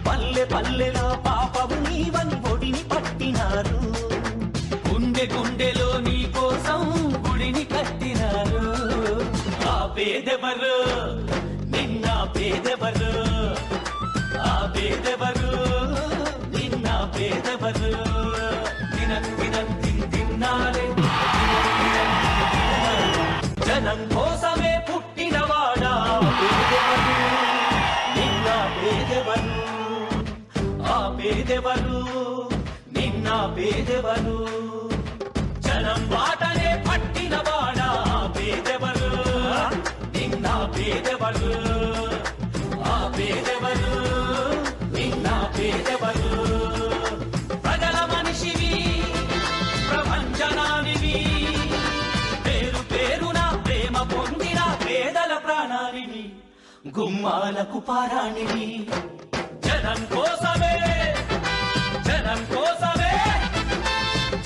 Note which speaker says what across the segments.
Speaker 1: పల్లె పల్లెలో పాపము నీవని ఒడిని పట్టినారు. గుండె గుండెలో నీ కోసం గుడిని కట్టినారు. ఆ పేదెవరు నిన్న పేదెవరు, ఆ పేదెవరు నిన్న పేదెవరు. తిన్నారే జనం కోసమే పుట్టినవాడా పేదెవరు, నిన్న పేదెవరు, ఆ పేదెవరు నిన్న పేదెవరు. జనం బాటనే పట్టినవాడా పేదెవరు, నిన్న పేదెవరు, ఆ పేదెవరు నిన్న పేదెవరు. ప్రజల మనిషివి ప్రపంచనానివి, పేరు పేరున ప్రేమ పొందిన పేదల ప్రాణానివి, గుమ్మాలకు పారాణివి. జనం కోసమే జనం కోసమే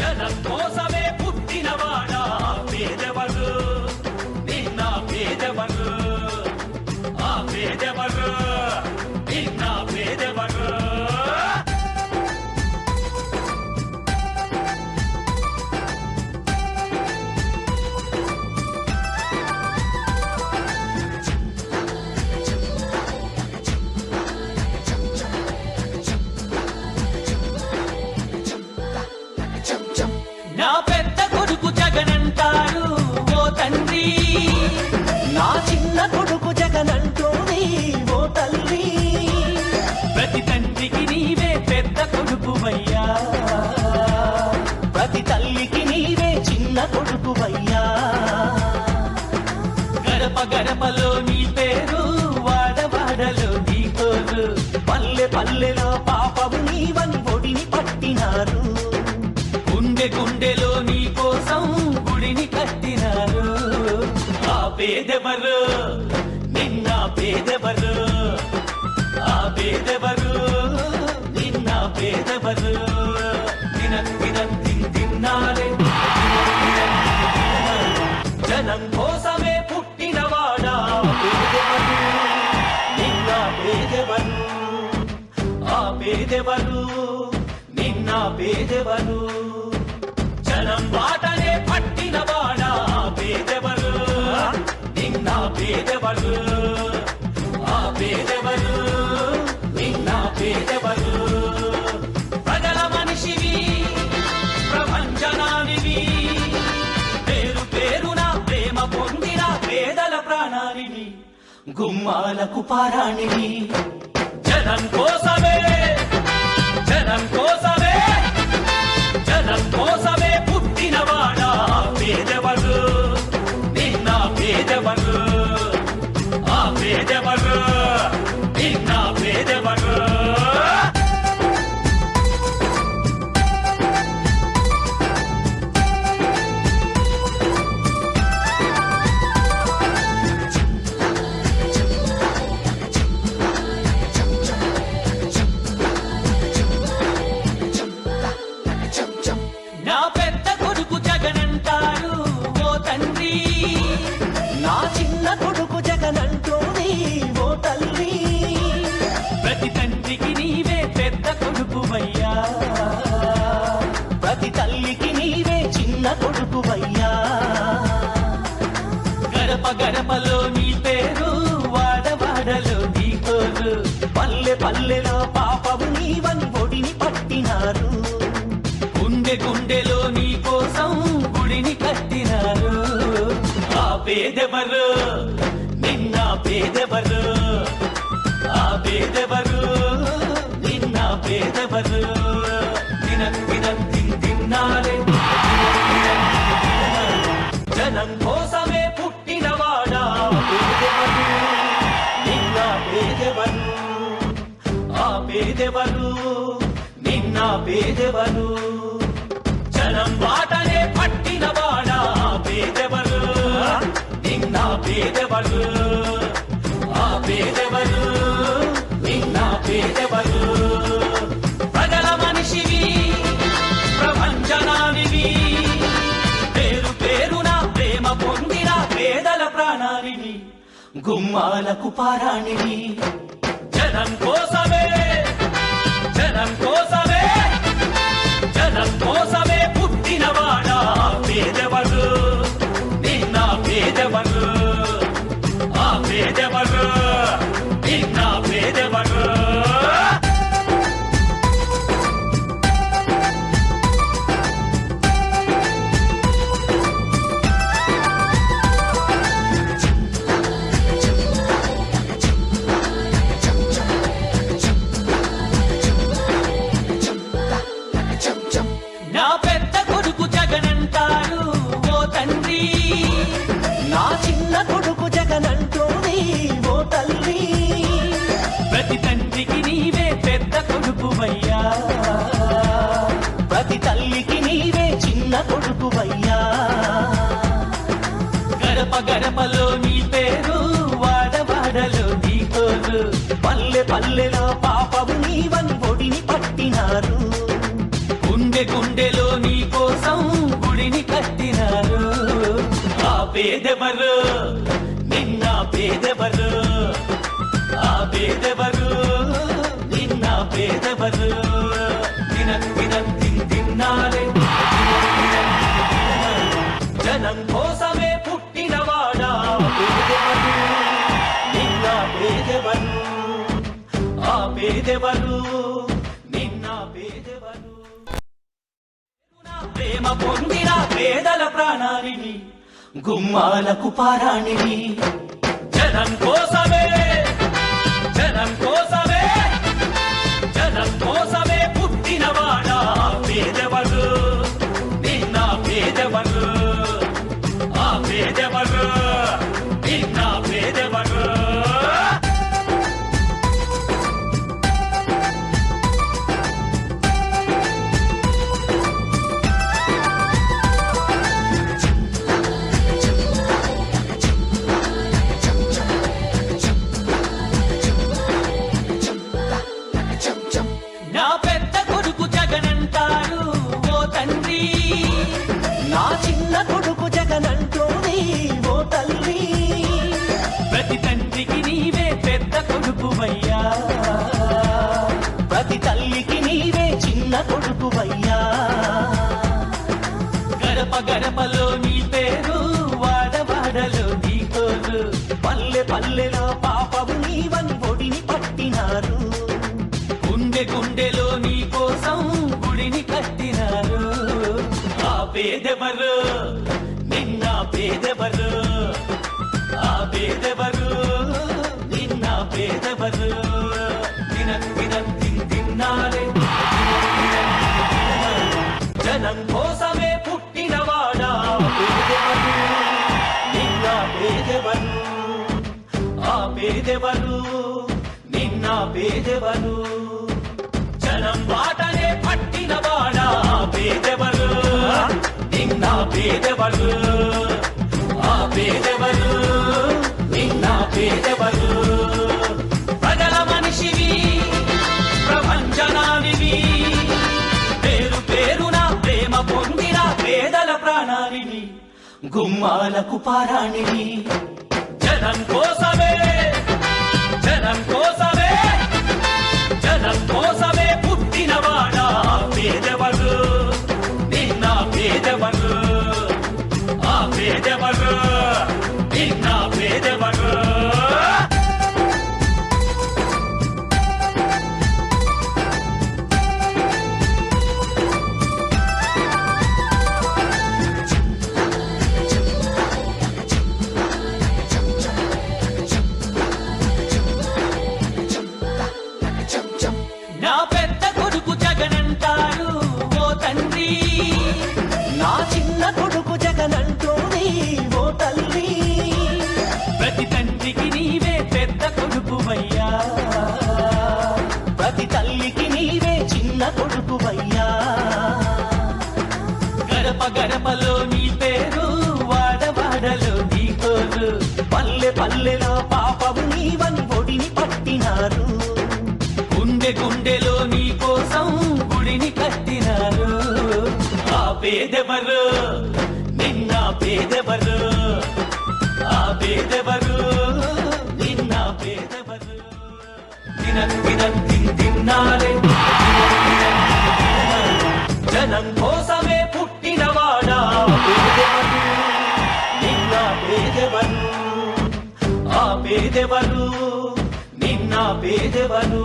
Speaker 1: జనం కోసమే పుట్టినవాడా పేదెవరు, నిన్న పేదెవరు, ఆ పేదెవరు నిన్న పేదెవరు. నా పెద్ద కొడుకు జగనంటారు ఓ తండ్రి, నా చిన్న కొడుకు జగనంటోని ఓ తల్లి. ప్రతి తండ్రికి నీవే పెద్ద కొడుకువయ్యా, ప్రతి తల్లికి నీవే చిన్న కొడుకువయ్యా. గడప గడపలో నీ పేరు, వాడవాడలో నీ కోరు. పల్లె పల్లెలో పాపము నీవని ఒడిని పట్టినారు. గుండె గుండెలో నీ కోసం గుడిని కట్టినారు. ఆ పేదెవరు నిన్న పేదెవరు, ఆ పేదెవరు నిన్న పేదెవరు. తిన్నారే జనం కోసమే పుట్టినవాడా పేదెవరు, నిన్న పేదెవరు, ఆ పేదెవరు నిన్న పేదెవరు. జనం బాటనే పట్టినవాడా పేదెవరు, నిన్న పేదెవరు, ఆ పేదెవరు నిన్న పేదెవరు. ప్రజల మనిషివి ప్రపంచనానివి, పేరు పేరున ప్రేమ పొందిన పేదల ప్రాణానివి, గుమ్మాలకు పారాణివి. జనం కోసమే జనం కోసమే జనం కోసమే పుట్టినవాడా పేదెవరు, నిన్న పేదెవరు, ఆ పేదెవరు నిన్న పేదెవరు. నా పెద్ద కొడుకు జగనంటారు ఓ తండ్రి, నా చిన్న కొడుకు జగనంటోని ఓ తల్లి. ప్రతి తండ్రికి నీవే పెద్ద కొడుకువయ్యా, ప్రతి తల్లికి నీవే చిన్న కొడుకువయ్యా. గడప గడపలో నీ పేరు, వాడవాడలో నీ కోరు. పల్లె పల్లెలో పాపము నీవని ఒడిని పట్టినారు. గుండె గుండెలో నీ కోసం గుడిని కట్టినారు. ఆ పేదెవరు నిన్న పేదెవరు, ఆ పేదెవరు నిన్న పేదెవరు. తిన్నారే జనం కోసమే పుట్టినవాడా పేదెవరు, నిన్న పేదెవరు, ఆ పేదెవరు నిన్న పేదెవరు. జనం బాటనే పట్టినవాడా పేదెవరు, నిన్న పేదెవరు, ఆ పేదెవరు నిన్న పేదెవరు. ప్రజల మనిషివి ప్రపంచనానివి, పేరు పేరున ప్రేమ పొందిన పేదల ప్రాణానివి, గుమ్మాలకు పారాణివి. జనం కోసమే కొడుకువయ్యా, ప్రతి తల్లికి నీవే చిన్న కొడుకువయ్యా. గడప గడపలో నీ పేరు, వాడవాడలో నీ కోరు, పల్లె పల్లెలో పాపము నీవని ఒడిని పట్టినారు. గుండె గుండెలో నీ కోసం గుడిని కట్టినారు. ఆ పేదెవరు, నిన్న పేదెవరు, ఆ పేదెవరు, నిన్న పేదెవరు. తిన్నారే జనం కోసమే పుట్టినవాడా పేదెవరు, నిన్న పేదెవరు, ఆ పేదెవరు, నిన్న పేదెవరు. ప్రేమ పొందిన పేదల ప్రాణానిని, గుమ్మాలకు పారాణిని. జనం కోసమే, జనం కోసమే, జనం కోసమే పుట్టినవాడా పేదెవరు, నిన్న పేదెవరు, ఆ పేదెవరు, నిన్న పేదెవరు. నా పెద్ద కొడుకు జగనంటారు ఓ తండ్రి, నా చిన్న కొడుకు జగనంటోని ఓ తల్లి. ప్రతి తండ్రికి నీవే పెద్ద కొడుకువయ్యా, ప్రతి తల్లికి నీవే చిన్న కొడుకువయ్యా. గడప గడపలో నీ పేరు, వాడవాడలో నీ కోరు, పల్లె పల్లెలో పాపము నీవని ఒడిని పట్టినారు. గుండె గుండెలో నీ కోసం గుడిని కట్టినారు. ఆ పేదెవరు, నిన్న పేదెవరు, ఆ పేదెవరు, నిన్న పేదెవరు. తిన్నారే జనం కోసమే పుట్టినవాడా పేదెవరు, నిన్న పేదెవరు, ఆ పేదెవరు, నిన్న పేదెవరు. జనం బాటనే పట్టినవాడా పేదెవరు, నిన్న పేదెవరు, ఆ పేదెవరు, నిన్న పేదెవరు. ప్రజల మనిషివి, ప్రపంచనానివి, పేరు పేరున ప్రేమ పొందిన పేదల ప్రాణానివి, గుమ్మాలకు పారాణివి. జనం కోసమే, జనం కోసమే, జనం కోసమే పుట్టినవాడా పేదెవరు, నిన్న పేదెవరు, ఆ పేదెవరు, నిన్న పేదెవరు. నా పెద్ద కొడుకు జగనంటారు ఓ తండ్రి, నా చిన్న కొడుకు జగనంటోని ఓ తల్లి. ప్రతి తండ్రికి నీవే పెద్ద కొడుకువయ్యా, ప్రతి తల్లికి నీవే చిన్న కొడుకువయ్యా. గడప గడపలో నీ పేరు, వాడవాడలో నీ కోరు, పల్లె పల్లెలో పాపము నీవని ఒడిని పట్టినారు. గుండె గుండెలో నీ కోసం గుడిని కట్టినారు. ఆ పేదెవరు, నిన్న పేదెవరు, ఆ పేదెవరు, నిన్న పేదెవరు. తిన్నారే జనం కోసమే పుట్టినవాడా పేదెవరు, నిన్న పేదెవరు, ఆ పేదెవరు, నిన్న పేదెవరు.